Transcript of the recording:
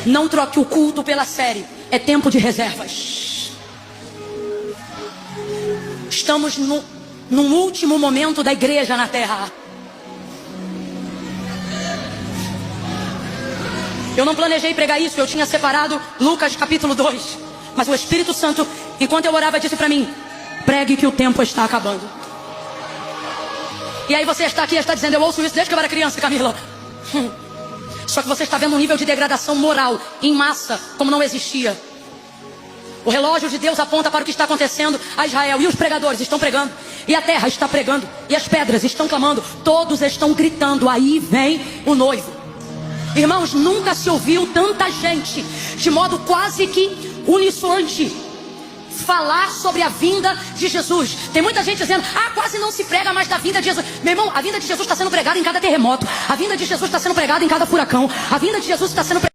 Não troque o culto pela série. É tempo de reservas. Estamos num último momento da igreja na terra. Eu não planejei pregar isso. Eu tinha separado Lucas capítulo 2. Mas o Espírito Santo, enquanto eu orava, disse para mim: pregue que o tempo está acabando. E aí você está aqui e está dizendo: eu ouço isso desde que eu era criança, Camila. Só que você está vendo um nível de degradação moral em massa como não existia. O relógio de Deus aponta para o que está acontecendo a Israel. E os pregadores estão pregando. E a terra está pregando. E as pedras estão clamando. Todos estão gritando: aí vem o noivo. Irmãos, nunca se ouviu tanta gente, de modo quase que unisonante, falar sobre a vinda de Jesus. Tem muita gente dizendo: quase não se prega mais da vinda de Jesus. Meu irmão, a vinda de Jesus está sendo pregada em cada terremoto. A vinda de Jesus está sendo pregada em cada furacão. A vinda de Jesus está sendo pregada